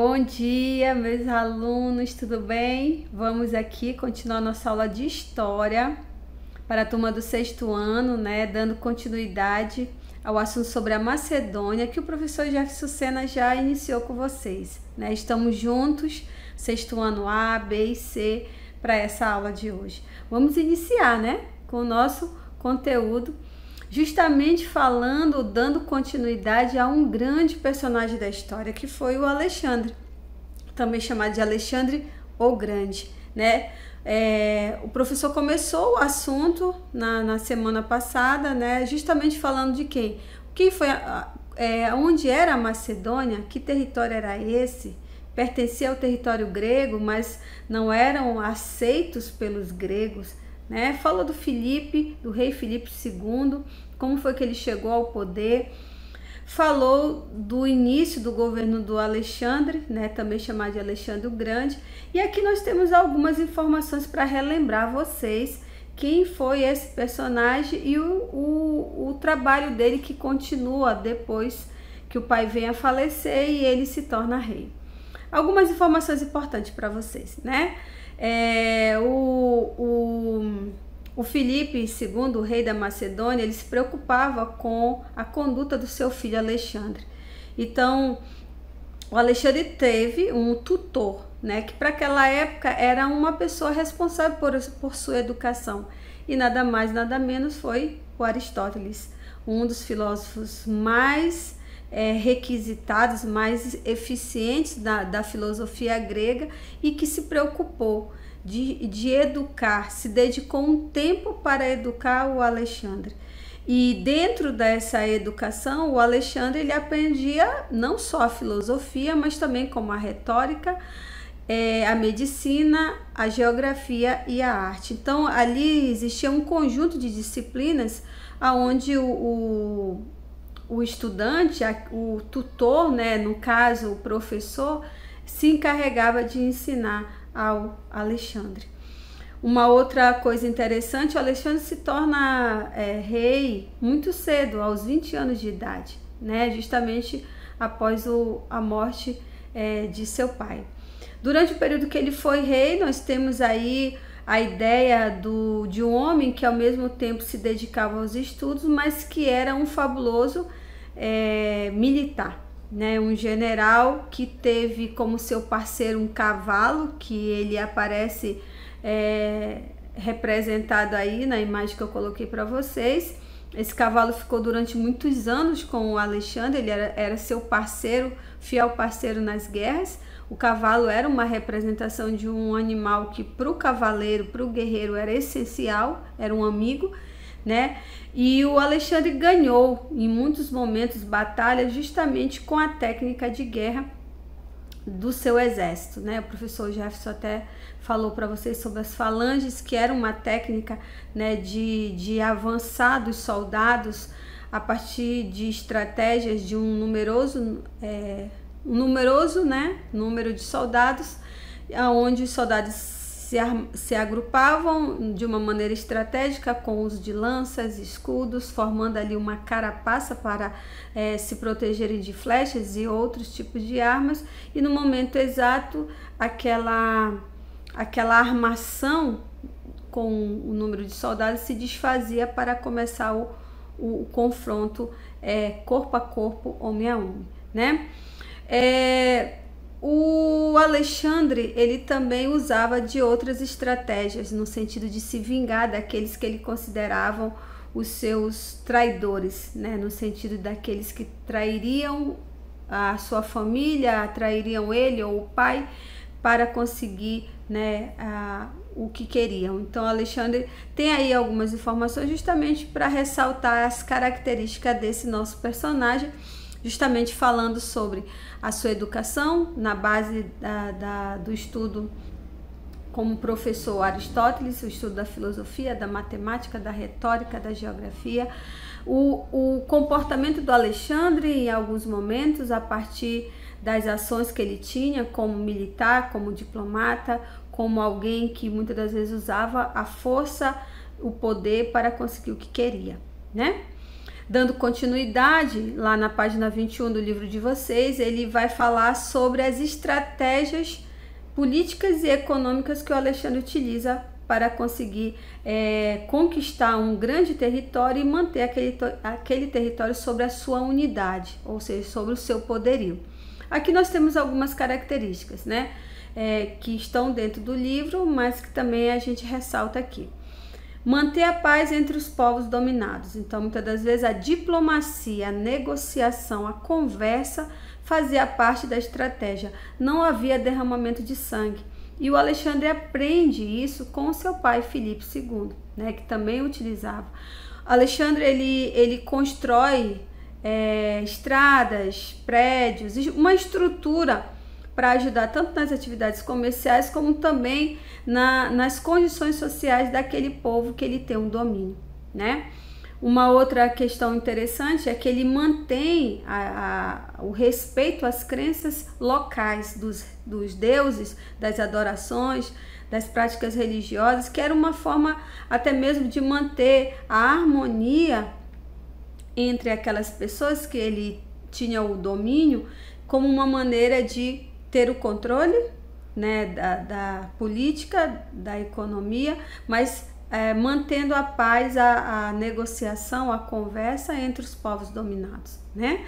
Bom dia, meus alunos, tudo bem? Vamos aqui continuar nossa aula de História para a turma do sexto ano, né? Dando continuidade ao assunto sobre a Macedônia, que o professor Jefferson Sena já iniciou com vocês, né? Estamos juntos, sexto ano A, B e C, para essa aula de hoje. Vamos iniciar, né? Com o nosso conteúdo, justamente falando, dando continuidade a um grande personagem da história, que foi o Alexandre, também chamado de Alexandre o Grande, né? O professor começou o assunto na semana passada, né? Justamente falando de quem? Quem foi, onde era a Macedônia, que território era esse? Pertencia ao território grego, mas não eram aceitos pelos gregos, né? Falou do Filipe, do rei Filipe II, como foi que ele chegou ao poder. Falou do início do governo do Alexandre, né? Também chamado de Alexandre o Grande. E aqui nós temos algumas informações para relembrar vocês quem foi esse personagem e o trabalho dele, que continua depois que o pai vem a falecer e ele se torna rei. Algumas informações importantes para vocês, né? O Filipe II, o rei da Macedônia, ele se preocupava com a conduta do seu filho Alexandre. Então, o Alexandre teve um tutor, né, que para aquela época era uma pessoa responsável por sua educação. E nada mais, nada menos foi o Aristóteles, um dos filósofos mais requisitados, mais eficientes da filosofia grega, e que se preocupou de educar, se dedicou um tempo para educar o Alexandre. E dentro dessa educação, o Alexandre ele aprendia não só a filosofia, mas também como a retórica, a medicina, a geografia e a arte. Então ali existia um conjunto de disciplinas onde o estudante, o tutor, né, no caso o professor, se encarregava de ensinar ao Alexandre. Uma outra coisa interessante, o Alexandre se torna rei muito cedo, aos 20 anos de idade, né? Justamente após a morte de seu pai. Durante o período que ele foi rei, nós temos aí a ideia de um homem que ao mesmo tempo se dedicava aos estudos, mas que era um fabuloso militar, né? Um general que teve como seu parceiro um cavalo, que ele aparece representado aí na imagem que eu coloquei para vocês. Esse cavalo ficou durante muitos anos com o Alexandre, ele era seu parceiro, fiel parceiro nas guerras. O cavalo era uma representação de um animal que para o cavaleiro, para o guerreiro, era essencial, era um amigo, né? E o Alexandre ganhou em muitos momentos batalhas justamente com a técnica de guerra do seu exército, né? O professor Jefferson até falou para vocês sobre as falanges, que era uma técnica, né, de avançar dos soldados a partir de estratégias de um numeroso número de soldados, onde os soldados se agrupavam de uma maneira estratégica com o uso de lanças, escudos, formando ali uma carapaça para se protegerem de flechas e outros tipos de armas, e no momento exato aquela armação com o número de soldados se desfazia para começar o confronto corpo a corpo, homem a homem, né? O Alexandre ele também usava de outras estratégias no sentido de se vingar daqueles que ele consideravam os seus traidores, né? No sentido daqueles que trairiam a sua família, trairiam ele ou o pai para conseguir, né, o que queriam. Então Alexandre tem aí algumas informações justamente para ressaltar as características desse nosso personagem, justamente falando sobre a sua educação na base do estudo como professor Aristóteles, o estudo da filosofia, da matemática, da retórica, da geografia, o comportamento do Alexandre em alguns momentos a partir das ações que ele tinha como militar, como diplomata, como alguém que muitas das vezes usava a força, o poder para conseguir o que queria, né? Dando continuidade, lá na página 21 do livro de vocês, ele vai falar sobre as estratégias políticas e econômicas que o Alexandre utiliza para conseguir conquistar um grande território e manter aquele território sobre a sua unidade, ou seja, sobre o seu poderio. Aqui nós temos algumas características, né, que estão dentro do livro, mas que também a gente ressalta aqui. Manter a paz entre os povos dominados. Então, muitas das vezes, a diplomacia, a negociação, a conversa fazia parte da estratégia. Não havia derramamento de sangue. E o Alexandre aprende isso com seu pai, Filipe II, né, que também utilizava. Alexandre, ele constrói estradas, prédios, uma estrutura para ajudar tanto nas atividades comerciais como também nas condições sociais daquele povo que ele tem um domínio, né? Uma outra questão interessante é que ele mantém o respeito às crenças locais dos deuses, das adorações, das práticas religiosas, que era uma forma até mesmo de manter a harmonia entre aquelas pessoas que ele tinha o domínio, como uma maneira de ter o controle, né, da política, da economia, mas mantendo a paz, a negociação, a conversa entre os povos dominados, né?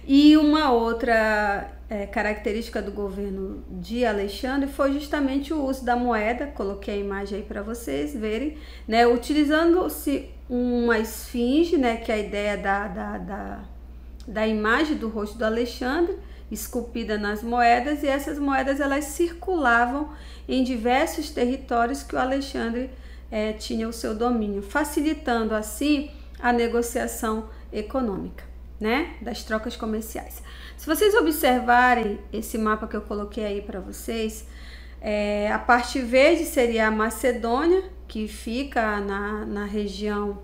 E uma outra característica do governo de Alexandre foi justamente o uso da moeda. Coloquei a imagem aí para vocês verem, né? Utilizando-se uma esfinge, né, que é a ideia da imagem do rosto do Alexandre, esculpida nas moedas, e essas moedas elas circulavam em diversos territórios que o Alexandre tinha o seu domínio, facilitando assim a negociação econômica, né, das trocas comerciais. Se vocês observarem esse mapa que eu coloquei aí para vocês, a parte verde seria a Macedônia, que fica na região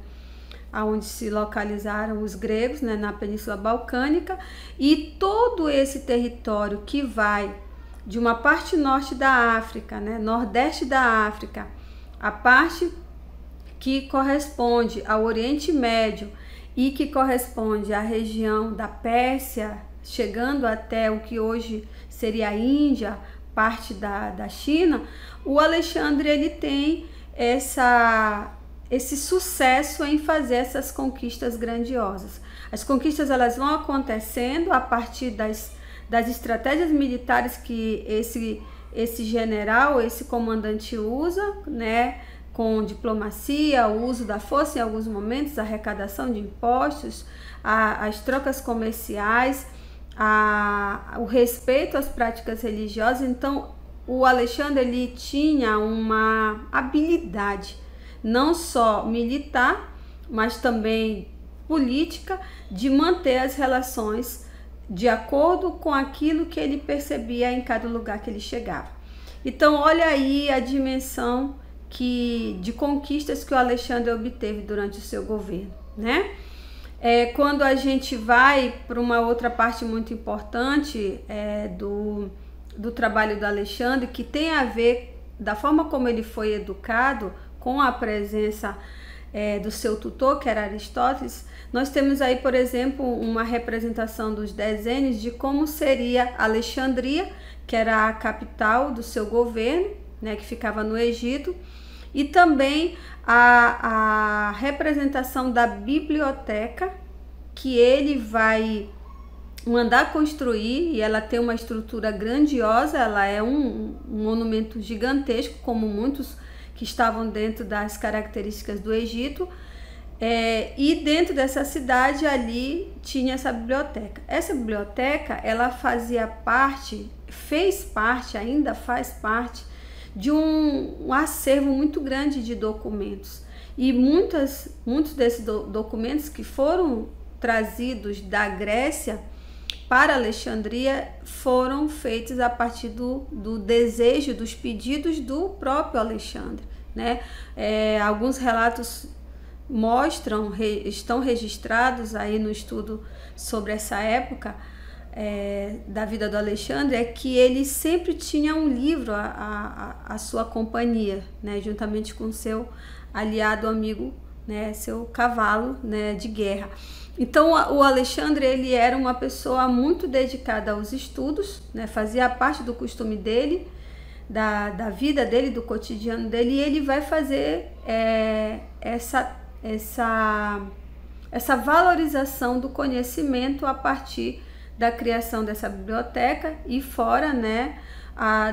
onde se localizaram os gregos, né, na Península Balcânica, e todo esse território que vai de uma parte norte da África, né, nordeste da África, a parte que corresponde ao Oriente Médio e que corresponde à região da Pérsia, chegando até o que hoje seria a Índia, parte da China, o Alexandre ele tem esse sucesso em fazer essas conquistas grandiosas. As conquistas elas vão acontecendo a partir das estratégias militares que esse general, esse comandante usa, né, com diplomacia, o uso da força em alguns momentos, a arrecadação de impostos, as trocas comerciais, o respeito às práticas religiosas. Então, o Alexandre ele tinha uma habilidade não só militar, mas também política, de manter as relações de acordo com aquilo que ele percebia em cada lugar que ele chegava. Então, olha aí a dimensão de conquistas que o Alexandre obteve durante o seu governo, né? Quando a gente vai para uma outra parte muito importante do trabalho do Alexandre, que tem a ver da forma como ele foi educado, com a presença do seu tutor, que era Aristóteles, nós temos aí, por exemplo, uma representação dos desenhos de como seria Alexandria, que era a capital do seu governo, né, que ficava no Egito, e também a representação da biblioteca que ele vai mandar construir, e ela tem uma estrutura grandiosa, ela é um monumento gigantesco, como muitos que estavam dentro das características do Egito, e dentro dessa cidade ali tinha essa biblioteca. Essa biblioteca ela ainda faz parte de um acervo muito grande de documentos, e muitos desses documentos que foram trazidos da Grécia para Alexandria foram feitos a partir do desejo, dos pedidos do próprio Alexandre, né? Alguns relatos estão registrados aí no estudo sobre essa época da vida do Alexandre, é que ele sempre tinha um livro à sua companhia, né? Juntamente com seu aliado amigo né, seu cavalo, né, de guerra. Então o Alexandre, ele era uma pessoa muito dedicada aos estudos, né, fazia parte do costume dele, da vida dele, do cotidiano dele, e ele vai fazer essa valorização do conhecimento a partir da criação dessa biblioteca e fora, né,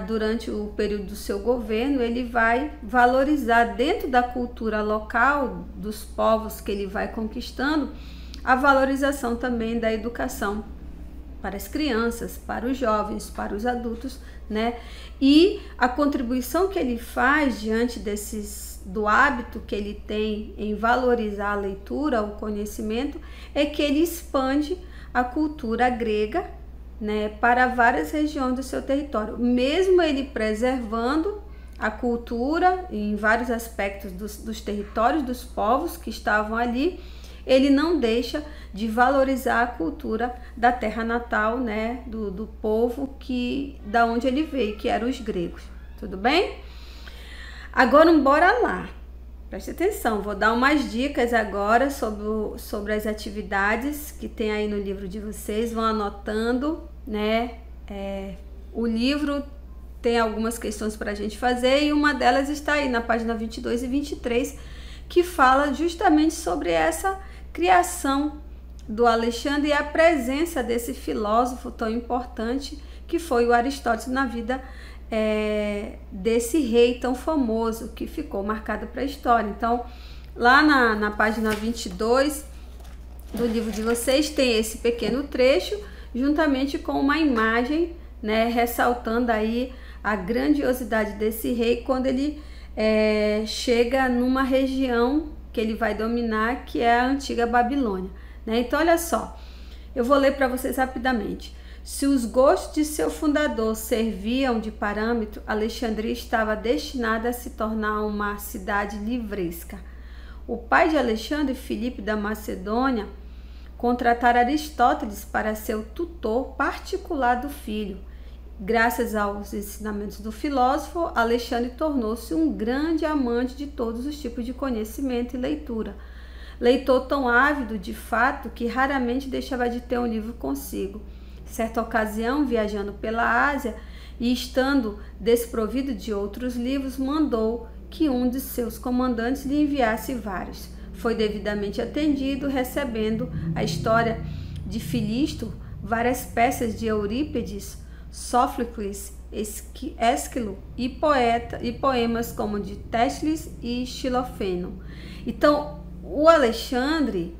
durante o período do seu governo, ele vai valorizar dentro da cultura local, dos povos que ele vai conquistando, a valorização também da educação para as crianças, para os jovens, para os adultos, né? E a contribuição que ele faz diante do hábito que ele tem em valorizar a leitura, o conhecimento, é que ele expande a cultura grega, né, para várias regiões do seu território, mesmo ele preservando a cultura em vários aspectos dos territórios dos povos que estavam ali. Ele não deixa de valorizar a cultura da terra natal, né, do povo da onde ele veio, que eram os gregos. Tudo bem? Agora bora lá. Preste atenção, vou dar umas dicas agora sobre as atividades que tem aí no livro de vocês. Vão anotando, né? O livro tem algumas questões para a gente fazer e uma delas está aí na página 22 e 23, que fala justamente sobre essa criação do Alexandre e a presença desse filósofo tão importante que foi o Aristóteles na vida desse rei tão famoso que ficou marcado para a história. Então, lá na página 22 do livro de vocês tem esse pequeno trecho, juntamente com uma imagem, né, ressaltando aí a grandiosidade desse rei quando ele chega numa região que ele vai dominar, que é a antiga Babilônia, né? Então, olha só, eu vou ler para vocês rapidamente. Se os gostos de seu fundador serviam de parâmetro, Alexandria estava destinada a se tornar uma cidade livresca. O pai de Alexandre, Filipe da Macedônia, contratara Aristóteles para ser o tutor particular do filho. Graças aos ensinamentos do filósofo, Alexandre tornou-se um grande amante de todos os tipos de conhecimento e leitura. Leitor tão ávido, de fato, que raramente deixava de ter um livro consigo. Certa ocasião, viajando pela Ásia e estando desprovido de outros livros, mandou que um de seus comandantes lhe enviasse vários. Foi devidamente atendido, recebendo a história de Filisto, várias peças de Eurípides, Sófocles, Ésquilo e poemas como de Téstiles e Xilofeno. Então, o Alexandre,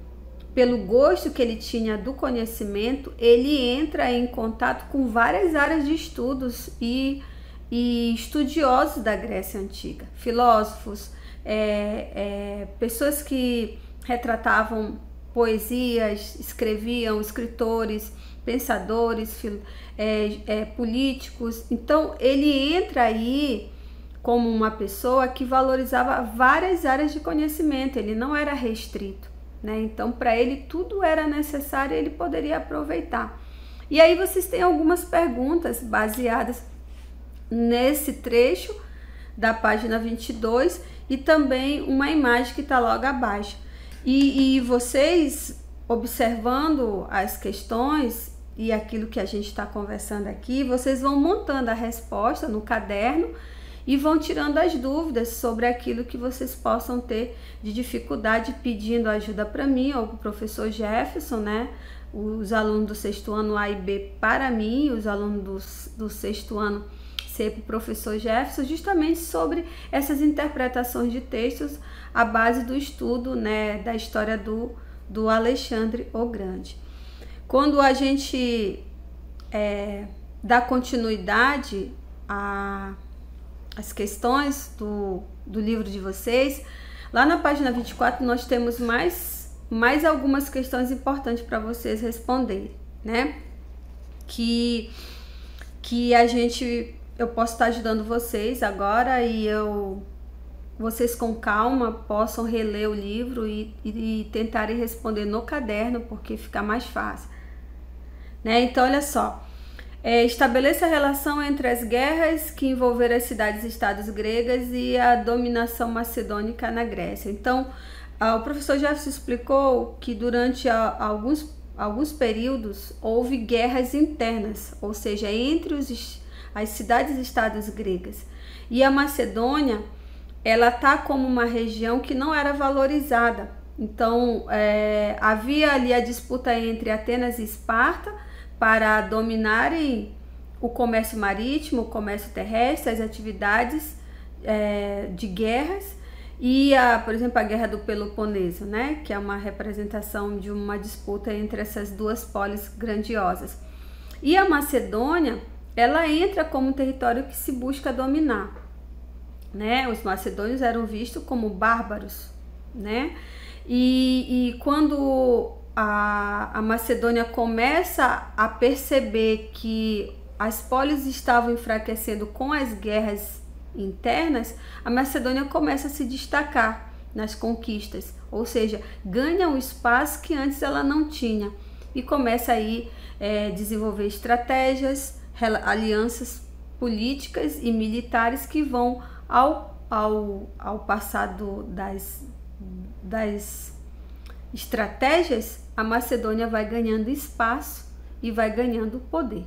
pelo gosto que ele tinha do conhecimento, ele entra em contato com várias áreas de estudos e estudiosos da Grécia Antiga, filósofos, pessoas que retratavam poesias, escreviam, escritores, pensadores, políticos. Então, ele entra aí como uma pessoa que valorizava várias áreas de conhecimento, ele não era restrito, né? Então, para ele, tudo era necessário e ele poderia aproveitar. E aí vocês têm algumas perguntas baseadas nesse trecho da página 22 e também uma imagem que está logo abaixo. E vocês, observando as questões e aquilo que a gente está conversando aqui, vocês vão montando a resposta no caderno e vão tirando as dúvidas sobre aquilo que vocês possam ter de dificuldade, pedindo ajuda para mim ou para o professor Jefferson, né? Os alunos do sexto ano A e B para mim, os alunos do sexto ano C para o professor Jefferson, justamente sobre essas interpretações de textos à base do estudo, né, da história do Alexandre o Grande. Quando a gente dá continuidade às questões do livro de vocês, lá na página 24 nós temos mais algumas questões importantes para vocês responderem, né? Que eu posso estar ajudando vocês agora e vocês com calma possam reler o livro e tentarem responder no caderno, porque fica mais fácil, né? Então, olha só. Estabeleça a relação entre as guerras que envolveram as cidades e estados gregas e a dominação macedônica na Grécia. Então, O professor Jefferson explicou que durante alguns períodos houve guerras internas, ou seja, entre as cidades-estados gregas. E a Macedônia, ela está como uma região que não era valorizada. Então, havia ali a disputa entre Atenas e Esparta para dominarem o comércio marítimo, o comércio terrestre, as atividades de guerras. E, por exemplo, a Guerra do Peloponeso, né, que é uma representação de uma disputa entre essas duas polis grandiosas. E a Macedônia, ela entra como um território que se busca dominar, né? Os macedônios eram vistos como bárbaros, né? E quando a Macedônia começa a perceber que as polis estavam enfraquecendo com as guerras internas, a Macedônia começa a se destacar nas conquistas, ou seja, ganha um espaço que antes ela não tinha e começa aí desenvolver estratégias, alianças políticas e militares que vão ao passado das estratégias, a Macedônia vai ganhando espaço e vai ganhando poder.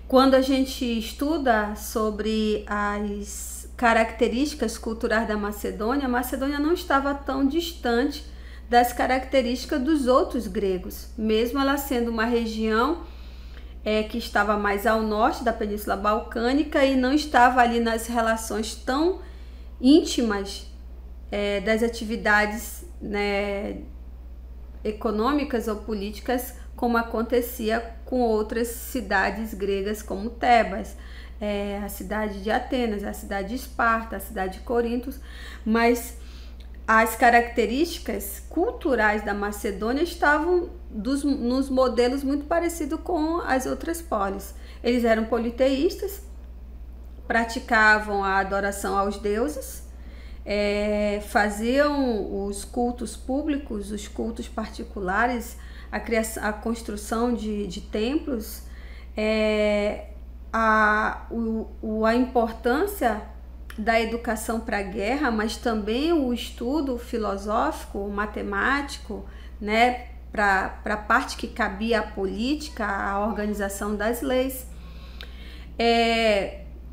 Quando a gente estuda sobre as características culturais da Macedônia, a Macedônia não estava tão distante das características dos outros gregos, mesmo ela sendo uma região que estava mais ao norte da Península Balcânica e não estava ali nas relações tão íntimas das atividades, né, econômicas ou políticas, como acontecia com outras cidades gregas como Tebas, a cidade de Atenas, a cidade de Esparta, a cidade de Corinto, mas as características culturais da Macedônia estavam nos modelos muito parecidos com as outras polis. Eles eram politeístas, praticavam a adoração aos deuses, faziam os cultos públicos, os cultos particulares, a construção de templos, a importância da educação para a guerra, mas também o estudo filosófico, matemático, né, para a parte que cabia à política, à organização das leis.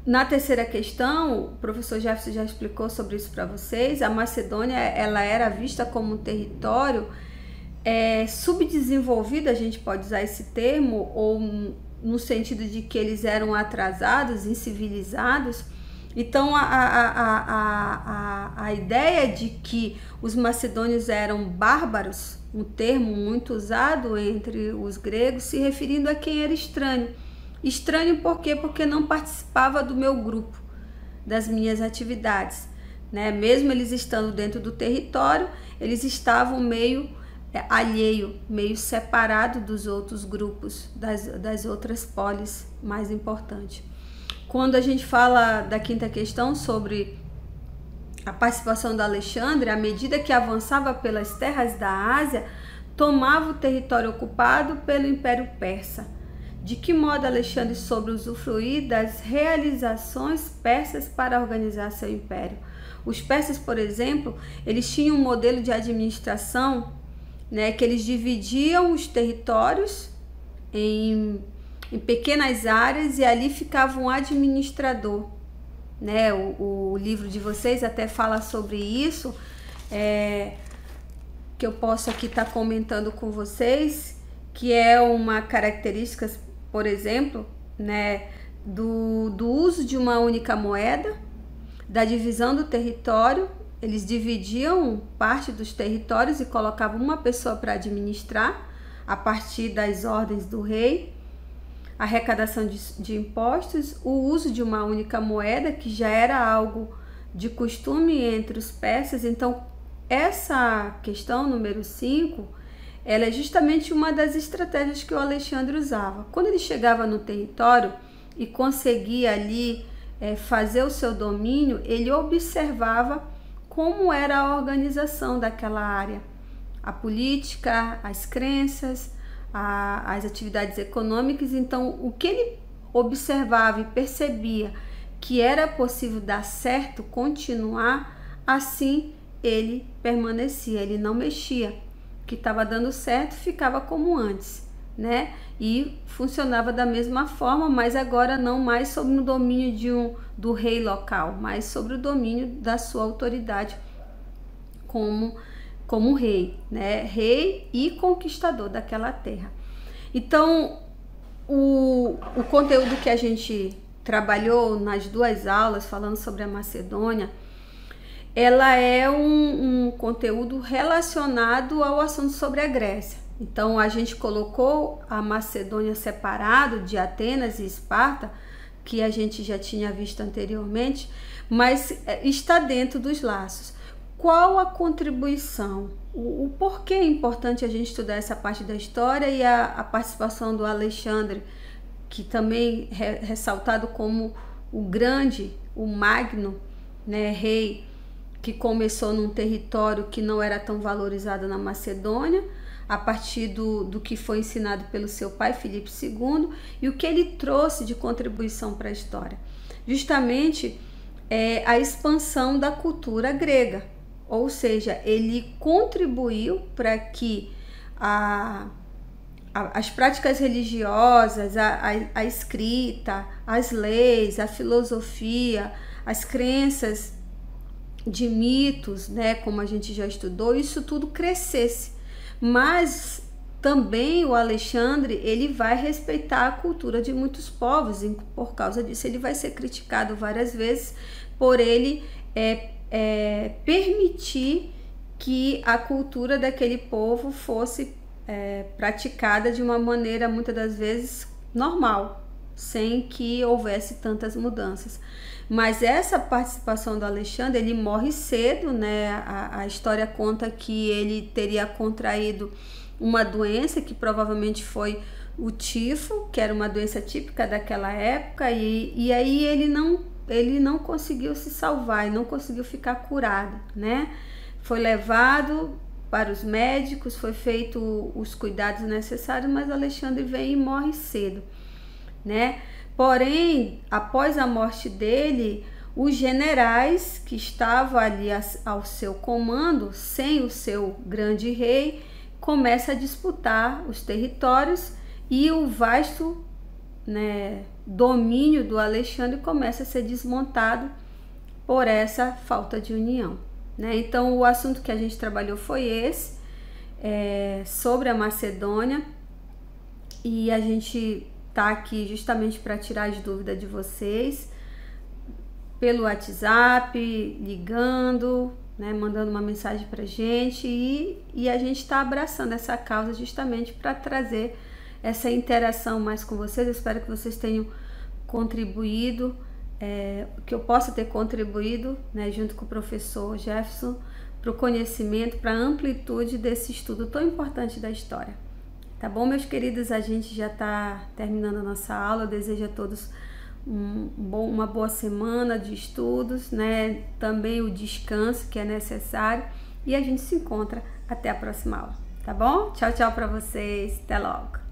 Na terceira questão, o professor Jefferson já explicou sobre isso para vocês. A Macedônia, ela era vista como um território subdesenvolvido, a gente pode usar esse termo, ou no sentido de que eles eram atrasados, incivilizados. Então, a ideia de que os macedônios eram bárbaros, um termo muito usado entre os gregos, se referindo a quem era estranho. Estranho por quê? Porque não participava do meu grupo, das minhas atividades, né? Mesmo eles estando dentro do território, eles estavam meio alheio, meio separado dos outros grupos, das outras polis mais importantes. Quando a gente fala da quinta questão sobre a participação do Alexandre, à medida que avançava pelas terras da Ásia, tomava o território ocupado pelo Império Persa. De que modo Alexandre soube usufruir das realizações persas para organizar seu império? Os persas, por exemplo, eles tinham um modelo de administração, né, que eles dividiam os territórios em pequenas áreas e ali ficava um administrador, né? O livro de vocês até fala sobre isso, que eu posso aqui estar comentando com vocês, que é uma característica, por exemplo, né, do uso de uma única moeda, da divisão do território. Eles dividiam parte dos territórios e colocavam uma pessoa para administrar a partir das ordens do rei, a arrecadação de impostos, o uso de uma única moeda, que já era algo de costume entre os persas. Então, essa questão número 5, ela é justamente uma das estratégias que o Alexandre usava. Quando ele chegava no território e conseguia ali fazer o seu domínio, ele observava como era a organização daquela área, a política, as crenças, as atividades econômicas. Então, o que ele observava e percebia que era possível dar certo, continuar, assim ele permanecia, ele não mexia. O que estava dando certo ficava como antes, né? E funcionava da mesma forma, mas agora não mais sob o domínio do rei local, mas sobre o domínio da sua autoridade como rei, né? Rei e conquistador daquela terra. Então, o conteúdo que a gente trabalhou nas 2 aulas falando sobre a Macedônia, ela é um conteúdo relacionado ao assunto sobre a Grécia. Então, a gente colocou a Macedônia separado de Atenas e Esparta, que a gente já tinha visto anteriormente, mas está dentro dos laços. Qual a contribuição? O porquê é importante a gente estudar essa parte da história e a participação do Alexandre, que também é ressaltado como o grande, o magno, né, rei, que começou num território que não era tão valorizado na Macedônia, a partir do que foi ensinado pelo seu pai, Filipe II, e o que ele trouxe de contribuição para a história. Justamente a expansão da cultura grega, ou seja, ele contribuiu para que as práticas religiosas, a escrita, as leis, a filosofia, as crenças de mitos, né, como a gente já estudou, isso tudo crescesse. Mas também o Alexandre, ele vai respeitar a cultura de muitos povos, e por causa disso ele vai ser criticado várias vezes por ele permitir que a cultura daquele povo fosse praticada de uma maneira muitas das vezes normal, sem que houvesse tantas mudanças. Mas essa participação do Alexandre, ele morre cedo, né? A história conta que ele teria contraído uma doença que provavelmente foi o tifo, que era uma doença típica daquela época, e aí ele não conseguiu se salvar, e não conseguiu ficar curado, né? Foi levado para os médicos, foi feito os cuidados necessários, mas Alexandre vem e morre cedo, né? Porém, após a morte dele, os generais que estavam ali ao seu comando, sem o seu grande rei, começam a disputar os territórios, e o vasto, né, domínio do Alexandre começa a ser desmontado por essa falta de união, né? Então, o assunto que a gente trabalhou foi esse, sobre a Macedônia, e a gente tá aqui justamente para tirar as dúvidas de vocês pelo WhatsApp, ligando, né, mandando uma mensagem pra gente, e a gente está abraçando essa causa justamente para trazer essa interação mais com vocês. Eu espero que vocês tenham contribuído, que eu possa ter contribuído, né, junto com o professor Jefferson, para o conhecimento, para a amplitude desse estudo tão importante da história. Tá bom, meus queridos? A gente já está terminando a nossa aula. Eu desejo a todos uma boa semana de estudos, né? Também o descanso que é necessário. E a gente se encontra até a próxima aula, tá bom? Tchau, tchau para vocês. Até logo.